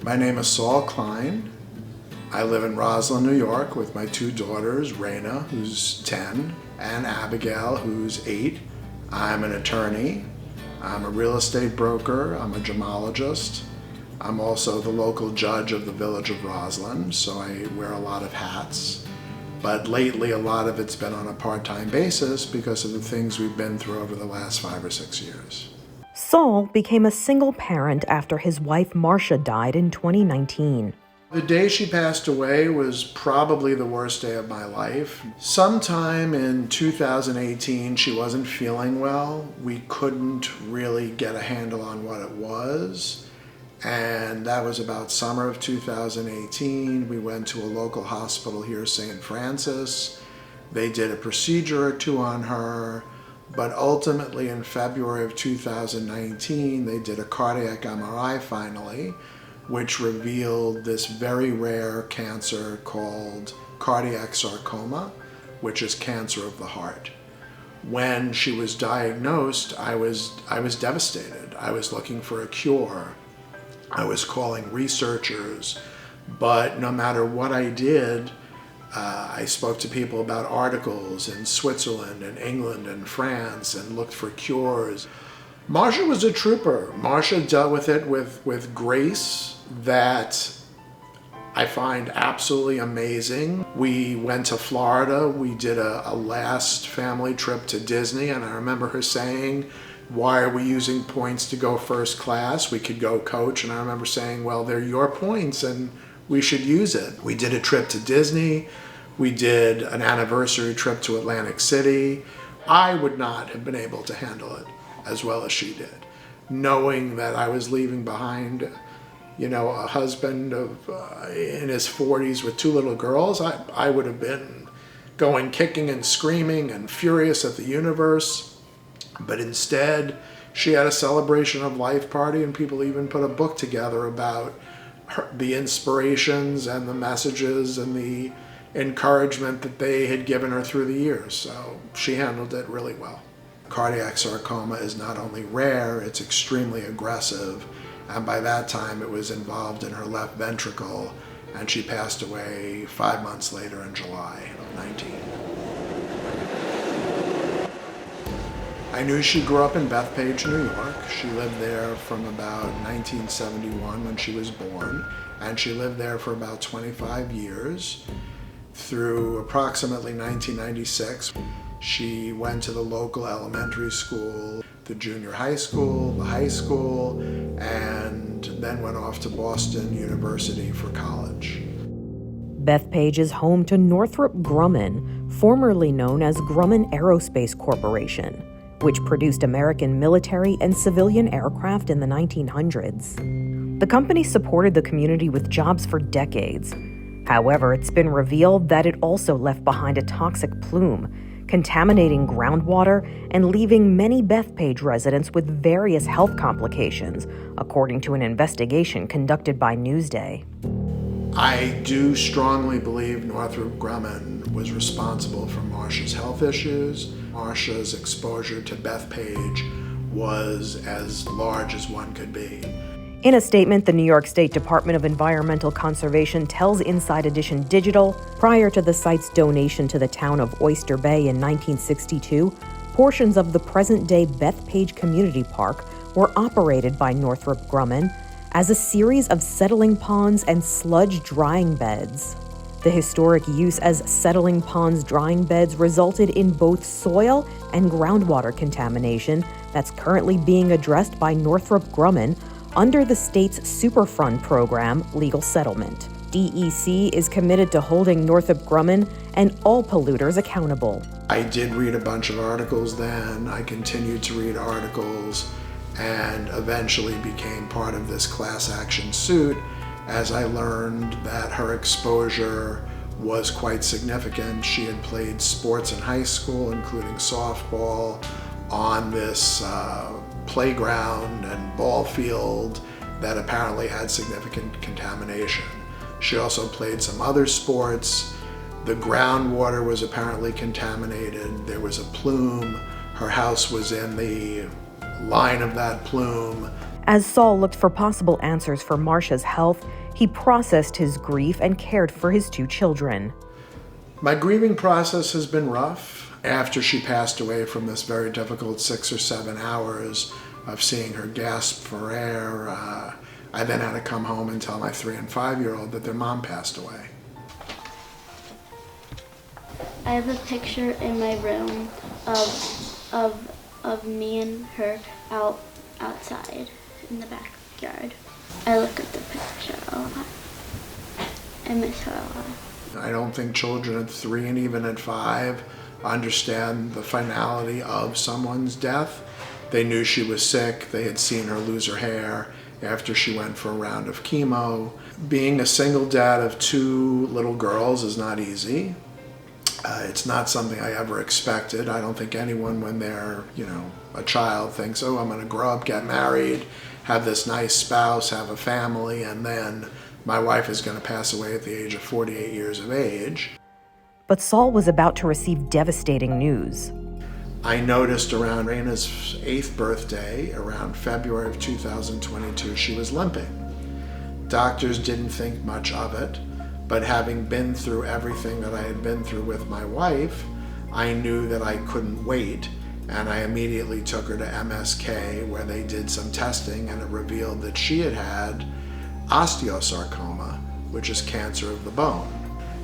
My name is Saul Klein. I live in Roslyn, New York with my two daughters, Rayna, who's 10, and Abigail, who's 8. I'm an attorney. I'm a real estate broker. I'm a gemologist. I'm also the local judge of the village of Roslyn, so I wear a lot of hats. But lately, a lot of it's been on a part-time basis because of the things we've been through over the last 5 or 6 years. Saul became a single parent after his wife Marsha died in 2019. The day she passed away was probably the worst day of my life. Sometime in 2018, she wasn't feeling well. We couldn't really get a handle on what it was. And that was about summer of 2018. We went to a local hospital here, St. Francis. They did a procedure or two on her. But ultimately in February of 2019, they did a cardiac MRI finally, which revealed this very rare cancer called cardiac sarcoma, which is cancer of the heart. When she was diagnosed, I was devastated. I was looking for a cure. I was calling researchers, but no matter what I did, I spoke to people about articles in Switzerland and England and France and looked for cures. Marsha was a trooper. Marsha dealt with it with grace that I find absolutely amazing. We went to Florida. We did a last family trip to Disney, and I remember her saying, "Why are we using points to go first class? We could go coach." And I remember saying, "Well, they're your points and we should use it." We did a trip to Disney. We did an anniversary trip to Atlantic City. I would not have been able to handle it as well as she did, knowing that I was leaving behind, a husband in his 40s with 2 little girls. I would have been going kicking and screaming and furious at the universe. But instead, she had a celebration of life party, and people even put a book together about the inspirations and the messages and the encouragement that they had given her through the years. So she handled it really well. Cardiac sarcoma is not only rare, it's extremely aggressive. And by that time, it was involved in her left ventricle, and she passed away 5 months later in July of 19. I knew she grew up in Bethpage, New York. She lived there from about 1971 when she was born, and she lived there for about 25 years. Through approximately 1996, she went to the local elementary school, the junior high school, the high school, and then went off to Boston University for college. Bethpage is home to Northrop Grumman, formerly known as Grumman Aerospace Corporation, which produced American military and civilian aircraft in the 1900s. The company supported the community with jobs for decades. However, it's been revealed that it also left behind a toxic plume, contaminating groundwater and leaving many Bethpage residents with various health complications, according to an investigation conducted by Newsday. I do strongly believe Northrop Grumman was responsible for Marsha's health issues. Marsha's exposure to Bethpage was as large as one could be. In a statement, the New York State Department of Environmental Conservation tells Inside Edition Digital, prior to the site's donation to the Town of Oyster Bay in 1962, portions of the present-day Bethpage Community Park were operated by Northrop Grumman as a series of settling ponds and sludge drying beds. The historic use as settling ponds drying beds resulted in both soil and groundwater contamination that's currently being addressed by Northrop Grumman under the state's Superfund program, Legal Settlement. DEC is committed to holding Northrop Grumman and all polluters accountable. I did read a bunch of articles then. I continued to read articles and eventually became part of this class action suit as I learned that her exposure was quite significant. She had played sports in high school, including softball, on this playground and ball field that apparently had significant contamination. She also played some other sports. The groundwater was apparently contaminated. There was a plume. Her house was in the line of that plume. As Saul looked for possible answers for Marsha's health, he processed his grief and cared for his 2 children. My grieving process has been rough. After she passed away from this very difficult 6 or 7 hours of seeing her gasp for air, I then had to come home and tell my 3 and 5-year-old that their mom passed away. I have a picture in my room of me and her outside in the backyard. I look at the picture a lot. I miss her a lot. I don't think children at 3 and even at 5 understand the finality of someone's death. They knew she was sick. They had seen her lose her hair after she went for a round of chemo. Being a single dad of 2 little girls is not easy. It's not something I ever expected. I don't think anyone, when they're, a child, thinks, oh, I'm going to grow up, get married, have this nice spouse, have a family, and then my wife is going to pass away at the age of 48 years of age. But Saul was about to receive devastating news. I noticed around Rayna's 8th birthday, around February of 2022, she was limping. Doctors didn't think much of it, but having been through everything that I had been through with my wife, I knew that I couldn't wait, and I immediately took her to MSK where they did some testing, and it revealed that she had had osteosarcoma, which is cancer of the bone.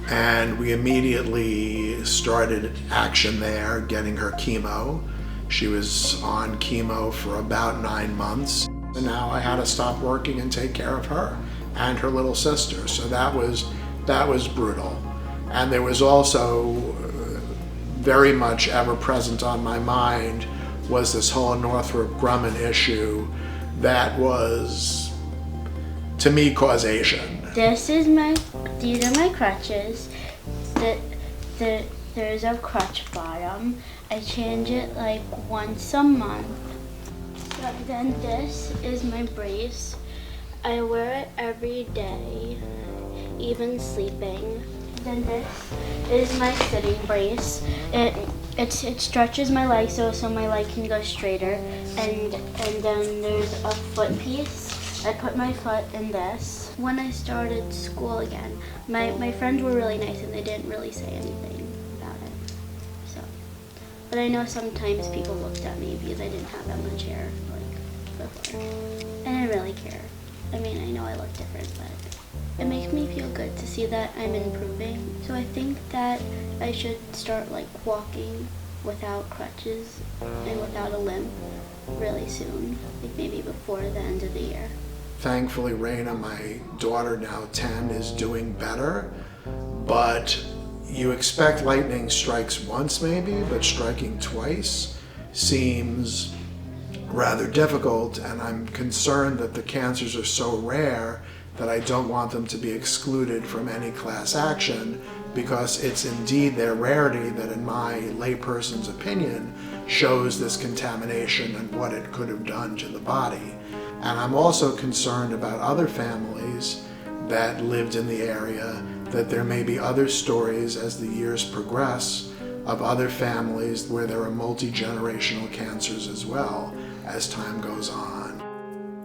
And we immediately started action there, getting her chemo. She was on chemo for about 9 months, and now I had to stop working and take care of her and her little sister. So that was brutal. And there was also very much ever present on my mind was this whole Northrop Grumman issue that was, to me, causation. These are my crutches. There's a crutch bottom. I change it like once a month. Then this is my brace. I wear it every day, even sleeping. Then this is my sitting brace. It stretches my leg so my leg can go straighter. And then there's a foot piece. I put my foot in this. When I started school again, my friends were really nice and they didn't really say anything about it. But I know sometimes people looked at me because I didn't have that much hair before. And I really care. I mean, I know I look different, but it makes me feel good to see that I'm improving. So I think that I should start walking without crutches and without a limp really soon, maybe before the end of the year. Thankfully, Rayna, my daughter, now 10, is doing better, but you expect lightning strikes once maybe, but striking twice seems rather difficult, and I'm concerned that the cancers are so rare that I don't want them to be excluded from any class action, because it's indeed their rarity that, in my layperson's opinion, shows this contamination and what it could have done to the body. And I'm also concerned about other families that lived in the area, that there may be other stories as the years progress of other families where there are multi-generational cancers as well as time goes on.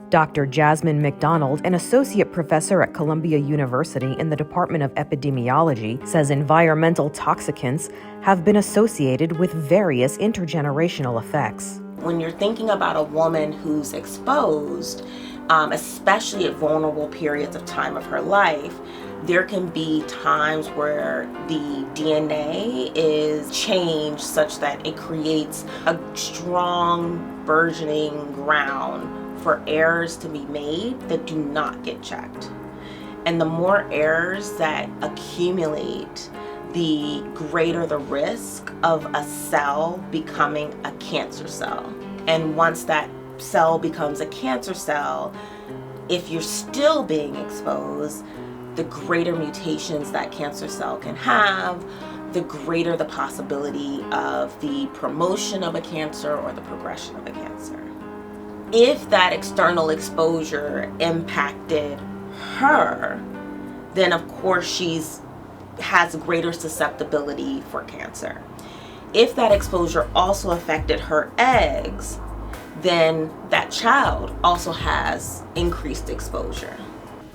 Dr. Jasmine McDonald, an associate professor at Columbia University in the Department of Epidemiology, says environmental toxicants have been associated with various intergenerational effects. When you're thinking about a woman who's exposed, especially at vulnerable periods of time of her life, there can be times where the DNA is changed such that it creates a strong, burgeoning ground for errors to be made that do not get checked. And the more errors that accumulate, the greater the risk of a cell becoming a cancer cell. And once that cell becomes a cancer cell, if you're still being exposed, the greater mutations that cancer cell can have, the greater the possibility of the promotion of a cancer or the progression of a cancer. If that external exposure impacted her, then of course she has greater susceptibility for cancer. If that exposure also affected her eggs, then that child also has increased exposure.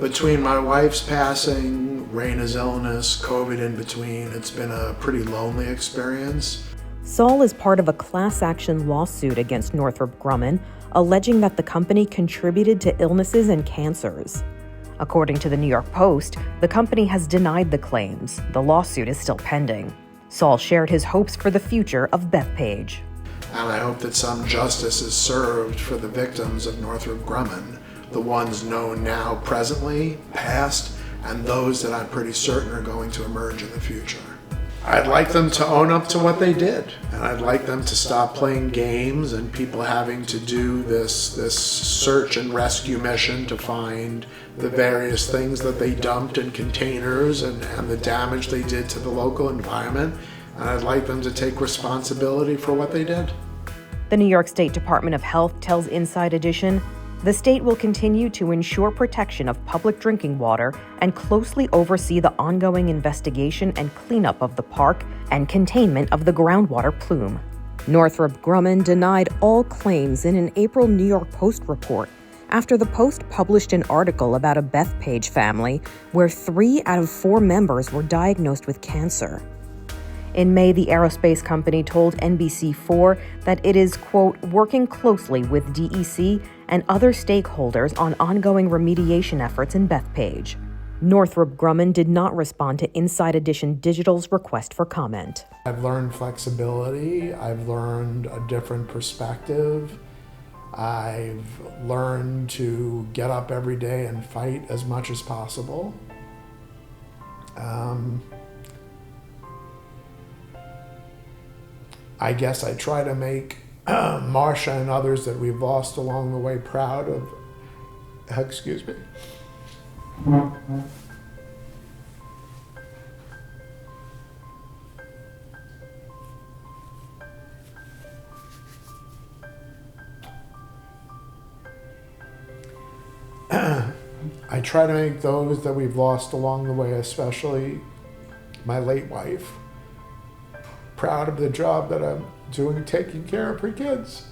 Between my wife's passing, Rayna's illness, COVID in between, it's been a pretty lonely experience. Saul is part of a class action lawsuit against Northrop Grumman, alleging that the company contributed to illnesses and cancers. According to the New York Post, the company has denied the claims. The lawsuit is still pending. Saul shared his hopes for the future of Bethpage. And I hope that some justice is served for the victims of Northrop Grumman, the ones known now presently, past, and those that I'm pretty certain are going to emerge in the future. I'd like them to own up to what they did, and I'd like them to stop playing games and people having to do this search and rescue mission to find the various things that they dumped in containers and the damage they did to the local environment. And I'd like them to take responsibility for what they did. The New York State Department of Health tells Inside Edition, the state will continue to ensure protection of public drinking water and closely oversee the ongoing investigation and cleanup of the park and containment of the groundwater plume. Northrop Grumman denied all claims in an April New York Post report after the Post published an article about a Bethpage family where 3 out of 4 members were diagnosed with cancer. In May, the aerospace company told NBC4 that it is, quote, working closely with DEC and other stakeholders on ongoing remediation efforts in Bethpage. Northrop Grumman did not respond to Inside Edition Digital's request for comment. I've learned flexibility. I've learned a different perspective. I've learned to get up every day and fight as much as possible. I guess I try to make Marsha and others that we've lost along the way proud of, excuse me. I try to make those that we've lost along the way, especially my late wife, proud of the job that I'm doing taking care of her kids.